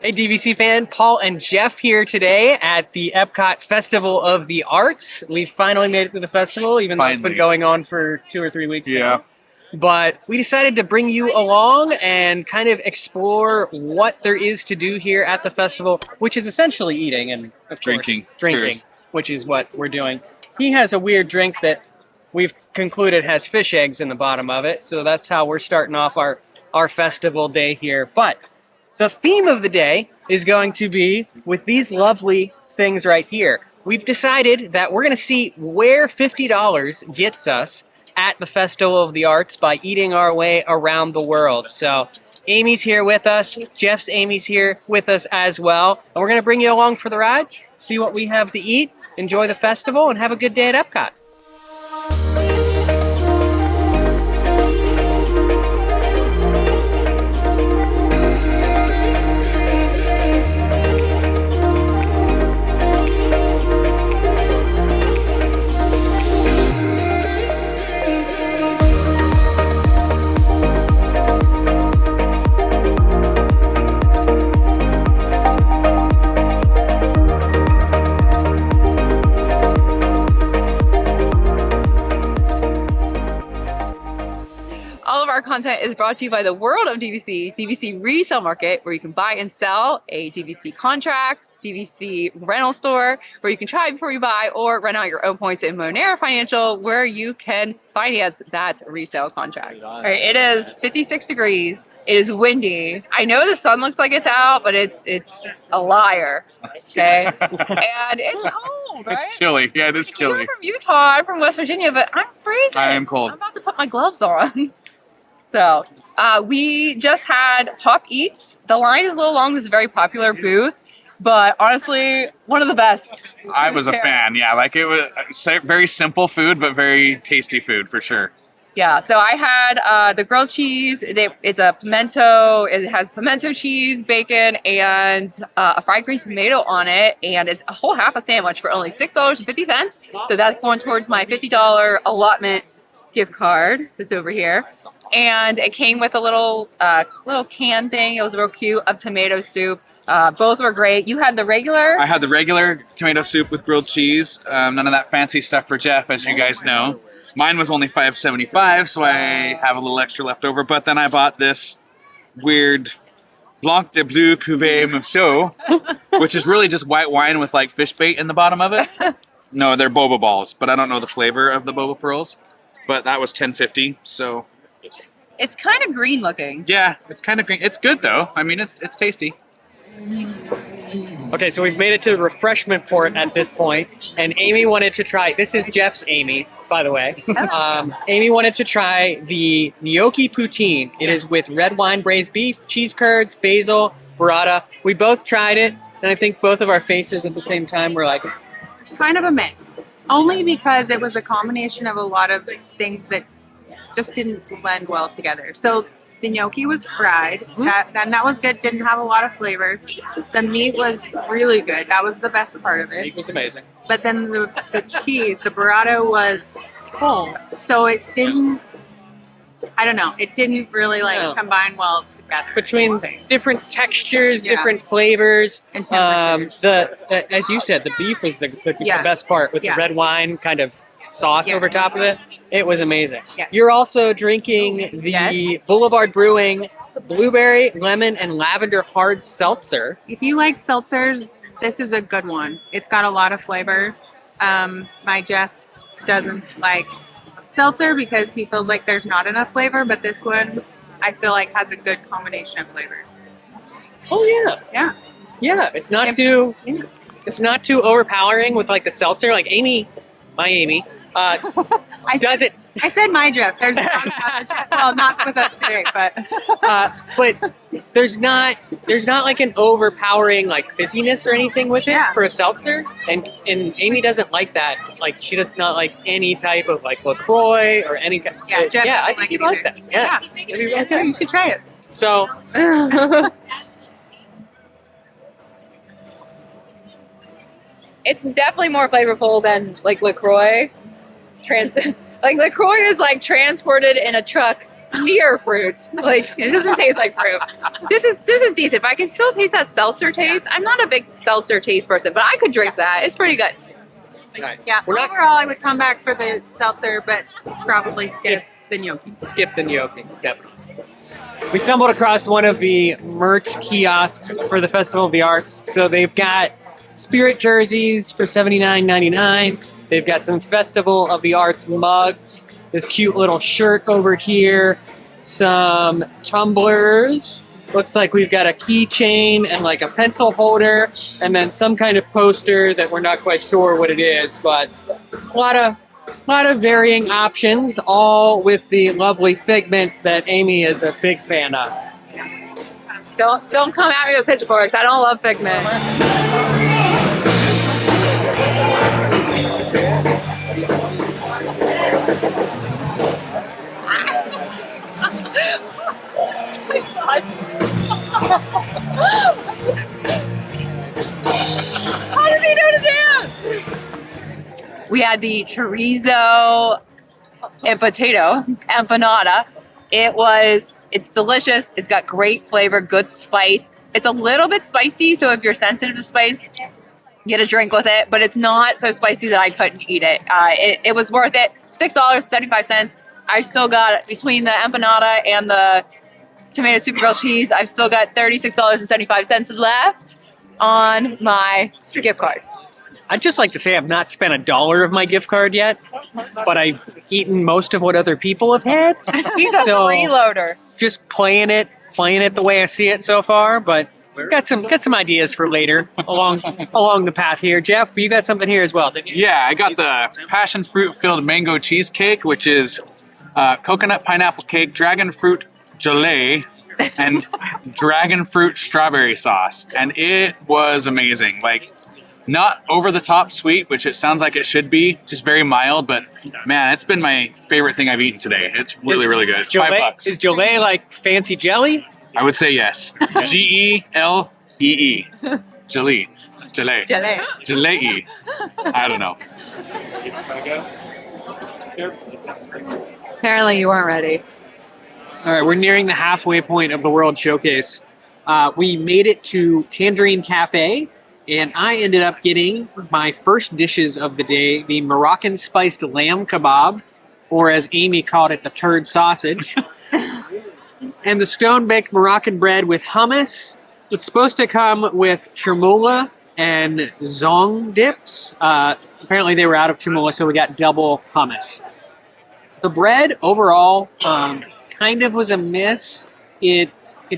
Hey DVC fan, Paul and Jeff here today at the EPCOT Festival of the Arts. We finally made it to the festival, even though it's been going on for 2 or 3 weeks now. But we decided to bring you along and kind of explore what there is to do here at the festival, which is essentially eating and, of course, drinking, which is what we're doing. He has a weird drink that we've concluded has fish eggs in the bottom of it, so that's how we're starting off our festival day here. But the theme of the day is going to be with these lovely things right here. We've decided that we're going to see where $50 gets us at the Festival of the Arts by eating our way around the world. So Amy's here with us, Amy's here with us as well, and we're going to bring you along for the ride, see what we have to eat, enjoy the festival, and have a good day at Epcot. All of our content is brought to you by the world of DVC, DVC Resale Market, where you can buy and sell a DVC contract, DVC rental store, where you can try before you buy, or rent out your own points in Monera Financial, where you can finance that resale contract. All right, it is 56 degrees. It is windy. I know the sun looks like it's out, but it's a liar. Okay, and it's cold, right? It's chilly. Yeah, it is chilly. You're from Utah. I'm from West Virginia, but I'm freezing. I am cold. I'm about to put my gloves on. So we just had Pop Eats. The line is a little long. This is a very popular booth, but honestly, one of the best. I was a fan. Yeah, like it was very simple food, but very tasty food for sure. Yeah, so I had the grilled cheese. It's a pimento. It has pimento cheese, bacon, and a fried green tomato on it, and it's a whole half a sandwich for only $6.50. So that's going towards my $50 allotment gift card that's over here. And it came with a little can thing. It was real cute, of tomato soup. Both were great. You had the regular? I had the regular tomato soup with grilled cheese. None of that fancy stuff for Jeff, as you guys know. Mine was only $5.75, so I have a little extra left over. But then I bought this weird Blanc de Bleu Cuvée Mousseux, which is really just white wine with like fish bait in the bottom of it. No, they're boba balls, but I don't know the flavor of the boba pearls. But that was $10.50, so... It's kind of green looking. Yeah, it's kind of green. It's good though. I mean, it's tasty. Okay, so we've made it to the refreshment port at this point, and Amy wanted to try, this is Jeff's Amy, by the way. Amy wanted to try the gnocchi poutine. It is with red wine braised beef, cheese curds, basil, burrata. We both tried it, and I think both of our faces at the same time were like... It's kind of a mix, only because it was a combination of a lot of things that just didn't blend well together. So the gnocchi was fried, that was good, didn't have a lot of flavor. The meat was really good. That was the best part of it. Meat was amazing. But then the cheese, the burrata was full. So it didn't, I don't know, it didn't really combine well together. Between different textures, different flavors, and temperatures. As you said, the beef was the best part with the red wine kind of sauce over top of it. It was amazing. Yeah. You're also drinking the Boulevard Brewing blueberry, lemon, and lavender hard seltzer. If you like seltzers, this is a good one. It's got a lot of flavor. My Jeff doesn't like seltzer because he feels like there's not enough flavor, but this one I feel like has a good combination of flavors. Oh yeah. Yeah. Yeah, it's not too overpowering with like the seltzer. Like my Amy, I said my Jeff. There's not another Jeff. Well, not with us today, but there's not like an overpowering like fizziness or anything with it for a seltzer. And Amy doesn't like that. Like she does not like any type of like LaCroix or any. Yeah, Jeff I think you'd like that. Yeah, you should try it. So. It's definitely more flavorful than like LaCroix. Like LaCroix is like transported in a truck near fruit. Like, it doesn't taste like fruit. This is decent, but I can still taste that seltzer taste. I'm not a big seltzer taste person, but I could drink that. It's pretty good. Yeah, overall, I would come back for the seltzer, but probably skip the gnocchi. Skip the gnocchi, definitely. We stumbled across one of the merch kiosks for the Festival of the Arts. So they've got Spirit jerseys for $79.99. They've got some Festival of the Arts mugs. This cute little shirt over here. Some tumblers. Looks like we've got a keychain and like a pencil holder, and then some kind of poster that we're not quite sure what it is, but a lot of varying options, all with the lovely Figment that Amy is a big fan of. Don't come at me with pitchforks. I don't love Figment. How does he know to dance? We had the chorizo and potato empanada. It's delicious. It's got great flavor, good spice. It's a little bit spicy, so if you're sensitive to spice, get a drink with it, but it's not so spicy that I couldn't eat it. It was worth it. $6.75. I still got, between the empanada and the tomato soup grilled cheese, I've still got $36.75 left on my gift card. I'd just like to say I've not spent $1 of my gift card yet, but I've eaten most of what other people have had. He's a freeloader. Just playing it the way I see it so far, but got some ideas for later along the path here. Jeff, you got something here as well, didn't you? Yeah, I got the passion fruit filled mango cheesecake, which is coconut pineapple cake, dragon fruit gelée, and dragon fruit strawberry sauce, and it was amazing. Like, not over the top sweet, which it sounds like it should be, just very mild, but man, it's been my favorite thing I've eaten today. It's really, really good. $5. Is gelée like fancy jelly? I would say yes. Gelee. Gelee. Gelee. Gelée. Gelee. I don't know. Apparently you weren't ready. All right, we're nearing the halfway point of the World Showcase. We made it to Tangerine Cafe, and I ended up getting my first dishes of the day, the Moroccan spiced lamb kebab, or as Amy called it, the turd sausage, and the stone-baked Moroccan bread with hummus. It's supposed to come with chermoula and zong dips. Apparently they were out of chermoula, so we got double hummus. The bread overall kind of was a miss. It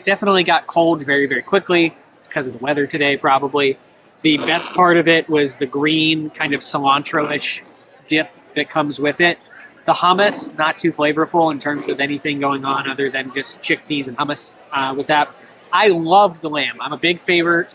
definitely got cold very, very quickly. It's because of the weather today, probably. The best part of it was the green kind of cilantro-ish dip that comes with it. The hummus, not too flavorful in terms of anything going on other than just chickpeas and hummus with that. I loved the lamb. I'm a big fan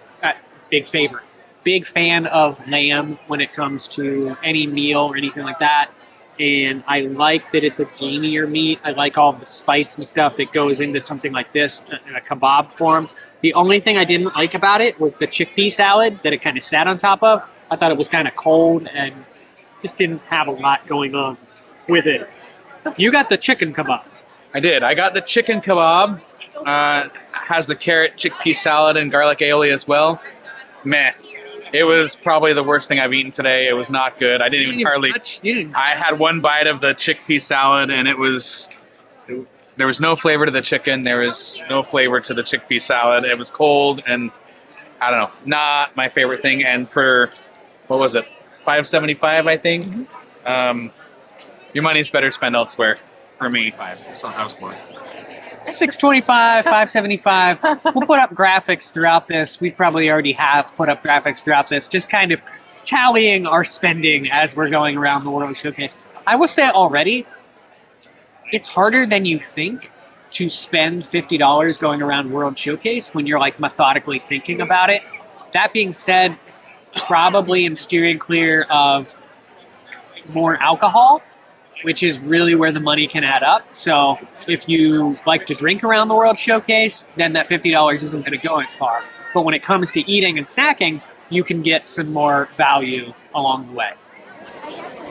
of lamb when it comes to any meal or anything like that. And I like that it's a gamier meat. I like all the spice and stuff that goes into something like this in a kebab form. The only thing I didn't like about it was the chickpea salad that it kind of sat on top of. I thought it was kind of cold and just didn't have a lot going on with it. You got the chicken kebab. I did. I got the chicken kebab. Has the carrot, chickpea salad, and garlic aioli as well. Meh. It was probably the worst thing I've eaten today. It was not good. I didn't even hardly... I had one bite of the chickpea salad, and there was no flavor to the chicken. There was no flavor to the chickpea salad. It was cold, and I don't know, not my favorite thing. And for, what was it, $5.75, I think? Mm-hmm. Your money's better spent elsewhere. For me, $5. So I was more. $6.25, $5.75. We'll put up graphics throughout this. We probably already have put up graphics throughout this, just kind of tallying our spending as we're going around the World Showcase. I will say already, it's harder than you think to spend $50 going around World Showcase when you're like methodically thinking about it. That being said, probably am steering clear of more alcohol, which is really where the money can add up. So if you like to drink around the World Showcase, then that $50 isn't going to go as far. But when it comes to eating and snacking, you can get some more value along the way.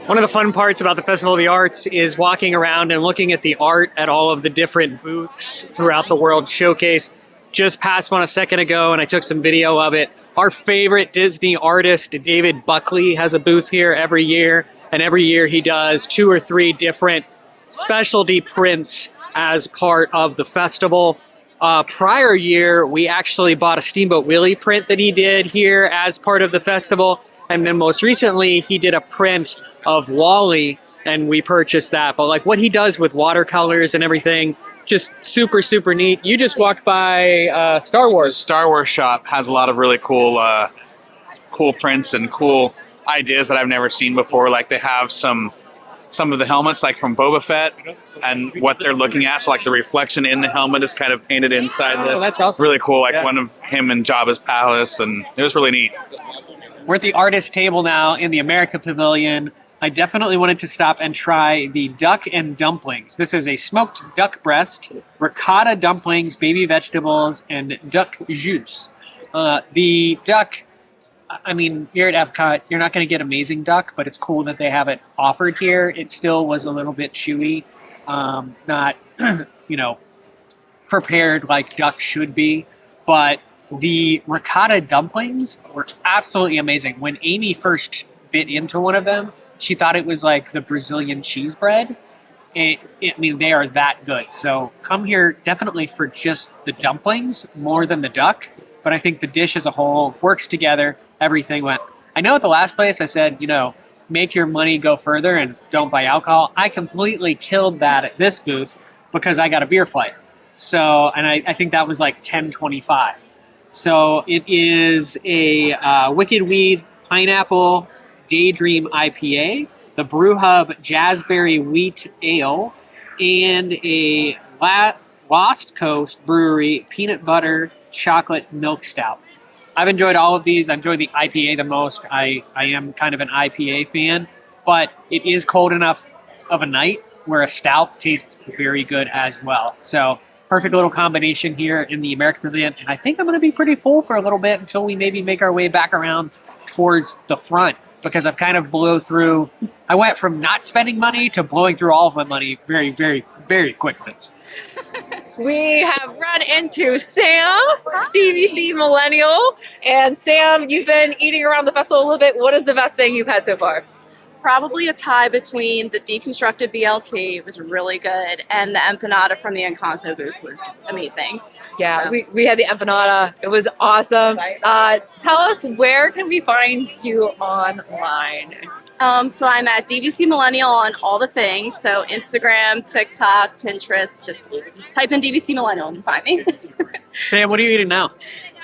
One of the fun parts about the Festival of the Arts is walking around and looking at the art at all of the different booths throughout the World Showcase. Just passed one a second ago and I took some video of it. Our favorite Disney artist, David Buckley, has a booth here every year. And every year he does 2 or 3 different specialty prints as part of the festival. Prior year, we actually bought a Steamboat Willie print that he did here as part of the festival. And then most recently, he did a print of Wall-E, and we purchased that. But like what he does with watercolors and everything, just super, super neat. You just walked by Star Wars. The Star Wars shop has a lot of really cool cool prints and cool ideas that I've never seen before. Like they have some of the helmets like from Boba Fett and what they're looking at. So like the reflection in the helmet is kind of painted inside. That's awesome. Really cool. Like one of him in Jabba's palace, and it was really neat. We're at the artist table now in the America Pavilion. I definitely wanted to stop and try the duck and dumplings. This is a smoked duck breast, ricotta dumplings, baby vegetables, and duck jus. The duck, I mean, here at Epcot, you're not going to get amazing duck, but it's cool that they have it offered here. It still was a little bit chewy, not, prepared like duck should be, but the ricotta dumplings were absolutely amazing. When Amy first bit into one of them, she thought it was like the Brazilian cheese bread. They are that good. So come here definitely for just the dumplings more than the duck. But I think the dish as a whole works together. Everything went. I know at the last place I said, make your money go further and don't buy alcohol. I completely killed that at this booth because I got a beer flight. So, and I think that was like $10.25. So it is a Wicked Weed Pineapple Daydream IPA, the Brew Hub Jazzberry Wheat Ale, and a Lost Coast Brewery Peanut Butter Chocolate Milk Stout. I've enjoyed all of these. I enjoy the IPA the most. I am kind of an IPA fan, but it is cold enough of a night where a stout tastes very good as well. So perfect little combination here in the American Pavilion. And I think I'm going to be pretty full for a little bit until we maybe make our way back around towards the front, because I've kind of blew through. I went from not spending money to blowing through all of my money very, very, very quickly. We have run into Sam, DVC Millennial. And Sam, you've been eating around the festival a little bit. What is the best thing you've had so far? Probably a tie between the deconstructed BLT, which was really good, and the empanada from the Encanto booth was amazing. Yeah, So. we had the empanada. It was awesome. Tell us, where can we find you online? So I'm at DVC Millennial on all the things. So Instagram, TikTok, Pinterest, just type in DVC Millennial and you find me. Sam, what are you eating now?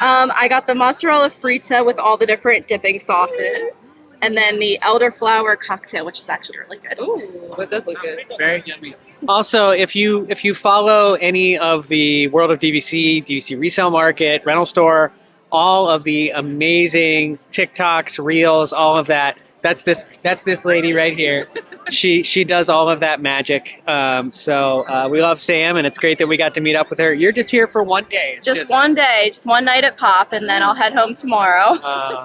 I got the mozzarella frita with all the different dipping sauces. And then the elderflower cocktail, which is actually really good. Ooh, that does look good. Very yummy. Also, if you follow any of the World of DVC Resale Market, Rental Store, all of the amazing TikToks, Reels, all of that, that's this lady right here. She does all of that magic. So we love Sam, and it's great that we got to meet up with her. You're just here for one day. Just one day, just one night at Pop, and then I'll head home tomorrow.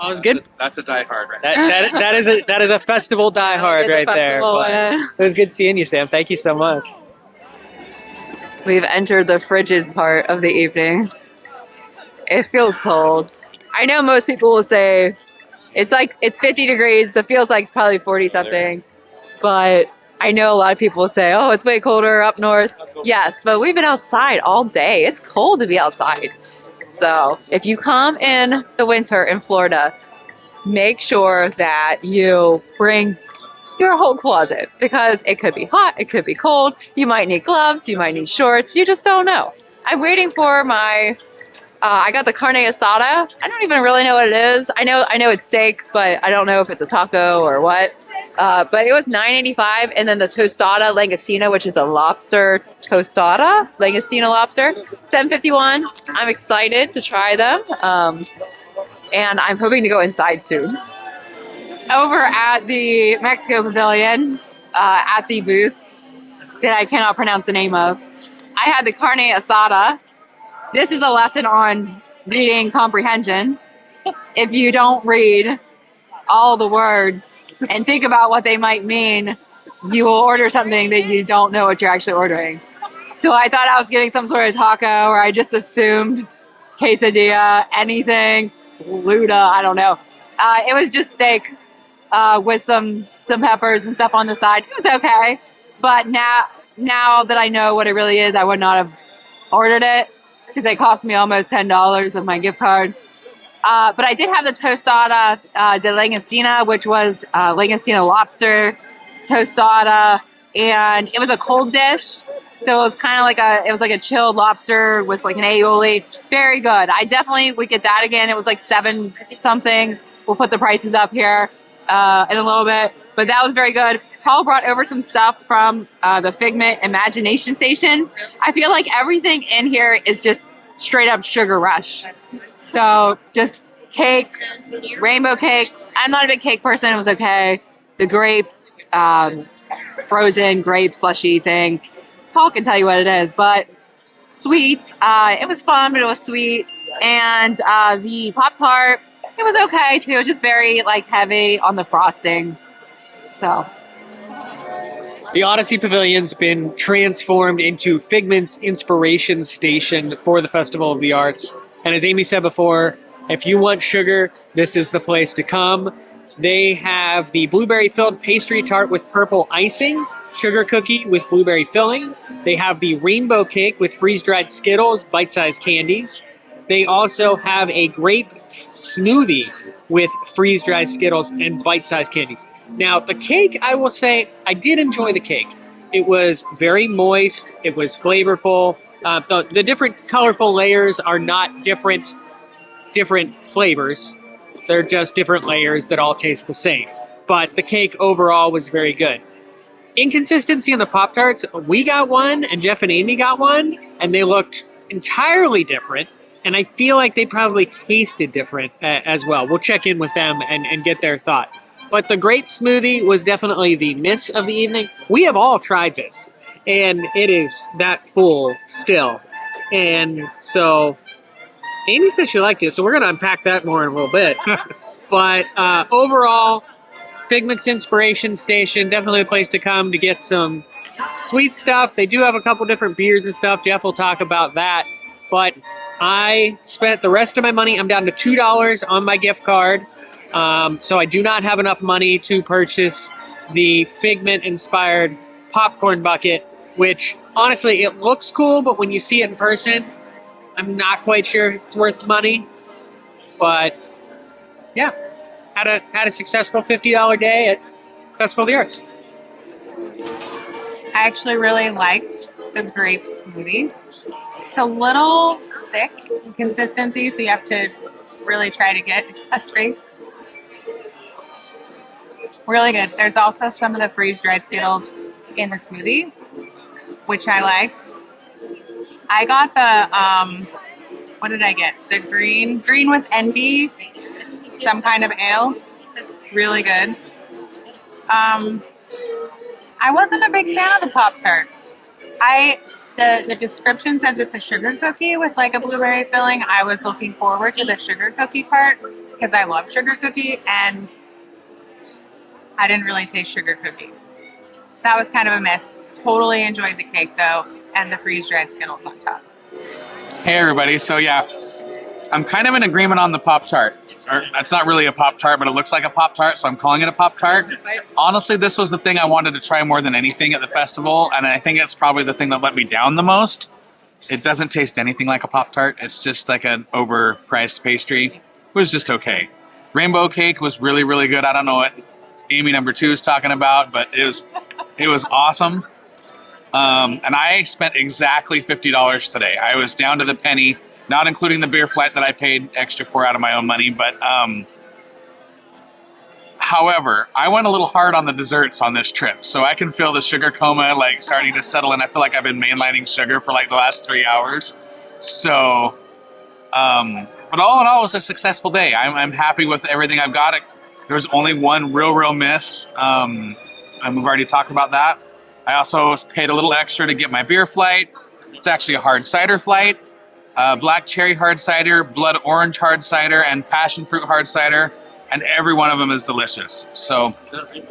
It was good. That's a diehard right That is a festival diehard right there. But it was good seeing you, Sam. Thank you so much. We've entered the frigid part of the evening. It feels cold. I know most people will say it's 50 degrees. It feels like it's probably 40 something. But I know a lot of people will say, oh, it's way colder up north. Yes, but we've been outside all day. It's cold to be outside. So if you come in the winter in Florida, make sure that you bring your whole closet, because it could be hot, it could be cold. You might need gloves, you might need shorts. You just don't know. I'm waiting for my, I got the carne asada. I don't even really know what it is. I know it's steak, but I don't know if it's a taco or what. But it was $9.85, and then the tostada langostina, which is a lobster tostada, langostina lobster, $7.51. I'm excited to try them, and I'm hoping to go inside soon. Over at the Mexico Pavilion, at the booth that I cannot pronounce the name of, I had the carne asada. This is a lesson on reading comprehension. If you don't read all the words and think about what they might mean, you will order something that you don't know what you're actually ordering. So I thought I was getting some sort of taco, or I just assumed quesadilla, anything, fluta, I don't know. It was just steak with some peppers and stuff on the side. It was okay. But now that I know what it really is, I would not have ordered it because it cost me almost $10 of my gift card. But I did have the tostada de langostina, which was langostina lobster tostada, and it was a cold dish. So it was kind of like a chilled lobster with like an aioli. Very good. I definitely would get that again. It was like $7 something. We'll put the prices up here in a little bit. But that was very good. Paul brought over some stuff from the Figment Imagination Station. I feel like everything in here is just straight up sugar rush. So just cake, rainbow cake. I'm not a big cake person. It was okay. The grape, frozen grape slushy thing. Paul can tell you what it is, but sweet. It was fun, but it was sweet. And the Pop-Tart, it was okay too. It was just very like heavy on the frosting. So the Odyssey Pavilion's been transformed into Figment's inspiration station for the Festival of the Arts. And as Amy said before, if you want sugar, this is the place to come. They have the blueberry-filled pastry tart with purple icing, sugar cookie with blueberry filling. They have the rainbow cake with freeze-dried Skittles, bite-sized candies. They also have a grape smoothie with freeze-dried Skittles and bite-sized candies. Now, the cake, I will say, I did enjoy the cake. It was very moist. It was flavorful. The different colorful layers are not different flavors. They're just different layers that all taste the same. But the cake overall was very good. Inconsistency in the Pop-Tarts. We got one, and Jeff and Amy got one, and they looked entirely different. And I feel like they probably tasted different as well. We'll check in with them and get their thought. But the grape smoothie was definitely the miss of the evening. We have all tried this, and it is that full still. And so Amy said she liked it, so we're going to unpack that more in a little bit. But overall, Figment's Inspiration Station, definitely a place to come to get some sweet stuff. They do have a couple different beers and stuff. Jeff will talk about that. But I spent the rest of my money. I'm down to $2 on my gift card. So I do not have enough money to purchase the Figment-inspired popcorn bucket, which, honestly, it looks cool, but when you see it in person, I'm not quite sure it's worth the money. But, yeah, had a successful $50 day at Festival of the Arts. I actually really liked the grape smoothie. It's a little thick in consistency, so you have to really try to get a drink. Really good. There's also some of the freeze-dried Skittles in the smoothie, which I liked. I got the, what did I get? The green with envy, some kind of ale. Really good. I wasn't a big fan of the Pop-Tart. The description says it's a sugar cookie with like a blueberry filling. I was looking forward to the sugar cookie part because I love sugar cookie, and I didn't really taste sugar cookie. So that was kind of a miss. Totally enjoyed the cake though, and the freeze-dried Skittles on top. Hey everybody, so yeah, I'm kind of in agreement on the Pop-Tart. It's not really a Pop-Tart, but it looks like a Pop-Tart, so I'm calling it a Pop-Tart. Honestly, this was the thing I wanted to try more than anything at the festival, and I think it's probably the thing that let me down the most. It doesn't taste anything like a Pop-Tart. It's just like an overpriced pastry. It was just okay. Rainbow cake was really, really good. I don't know what Amy number 2 is talking about, but it was awesome. And I spent exactly $50 today. I was down to the penny, not including the beer flight that I paid extra for out of my own money. But however, I went a little hard on the desserts on this trip, so I can feel the sugar coma like starting to settle in. I feel like I've been mainlining sugar for like the last 3 hours. So, but all in all, it was a successful day. I'm happy with everything I've got. There was only one real miss, and we've already talked about that. I also paid a little extra to get my beer flight. It's actually a hard cider flight. Black cherry hard cider, blood orange hard cider, and passion fruit hard cider and every one of them is delicious. So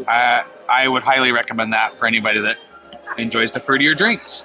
I would highly recommend that for anybody that enjoys the fruitier drinks.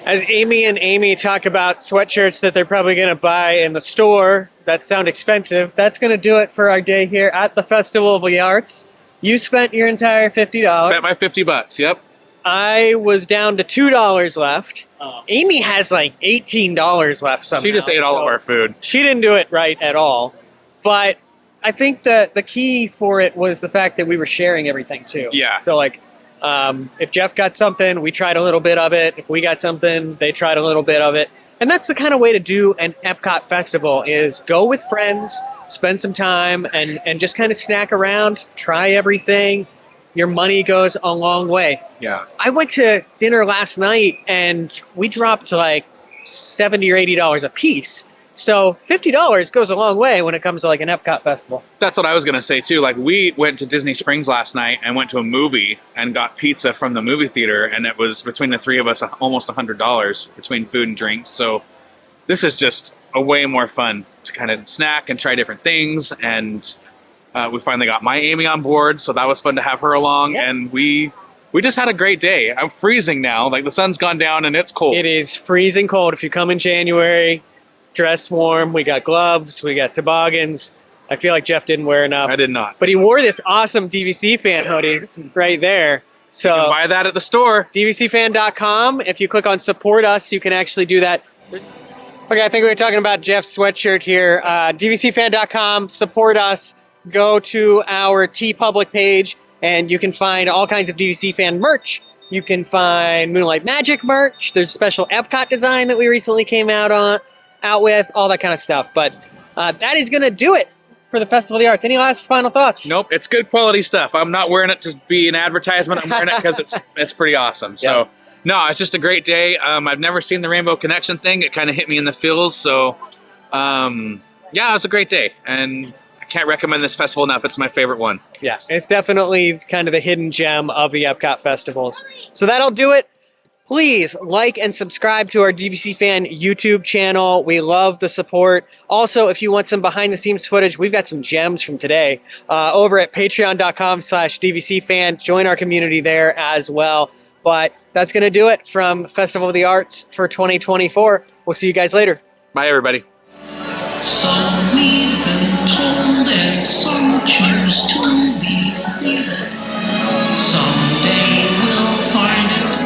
As Amy and Amy talk about sweatshirts that they're probably going to buy in the store that sound expensive, that's going to do it for our day here at the Festival of the Arts. You spent your entire $50. Spent my $50, yep. I was down to $2 left. Amy has like $18 left somehow. She just ate all of our food. She didn't do it right at all. But I think that the key for it was the fact that we were sharing everything too. Yeah. So like, if Jeff got something, we tried a little bit of it. If we got something, they tried a little bit of it. And that's the kind of way to do an EPCOT festival is go with friends, spend some time, and just kind of snack around, try everything. Your money goes a long way. Yeah. I went to dinner last night, and we dropped like $70 or $80 a piece. So $50 goes a long way when it comes to like an EPCOT festival. That's what I was going to say too. Like we went to Disney Springs last night and went to a movie and got pizza from the movie theater, and it was between the three of us almost $100 between food and drinks. So this is just a way more fun to kind of snack and try different things. And we finally got my Amy on board, so that was fun to have her along. Yep. And we just had a great day. I'm freezing now. Like the sun's gone down and it's cold. It is freezing cold. If you come in January, dress warm. We got gloves. We got toboggans. I feel like Jeff didn't wear enough. I did not. But he wore this awesome DVC fan hoodie right there. So you can buy that at the store. DVCfan.com. If you click on support us, you can actually do that. Okay, I think we were talking about Jeff's sweatshirt here. DVCfan.com, support us. Go to our TeePublic page, and you can find all kinds of DVC fan merch. You can find Moonlight Magic merch. There's a special EPCOT design that we recently came out with, all that kind of stuff. But that is going to do it for the Festival of the Arts. Any last final thoughts? Nope, it's good quality stuff. I'm not wearing it to be an advertisement. I'm wearing it because it's pretty awesome. So, Yeah. No, it's just a great day. I've never seen the Rainbow Connection thing. It kind of hit me in the feels. So, yeah, it was a great day. And I can't recommend this festival enough. It's my favorite one. Yeah, it's definitely kind of the hidden gem of the EPCOT festivals. So that'll do it. Please like and subscribe to our DVC Fan YouTube channel. We love the support. Also, if you want some behind the scenes footage, we've got some gems from today over at patreon.com/DVCFan. Join our community there as well. But that's going to do it from Festival of the Arts for 2024. We'll see you guys later. Bye, everybody. So we've been told and some choose to believe it. Someday we'll find it,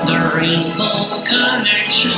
the Rainbow Connection.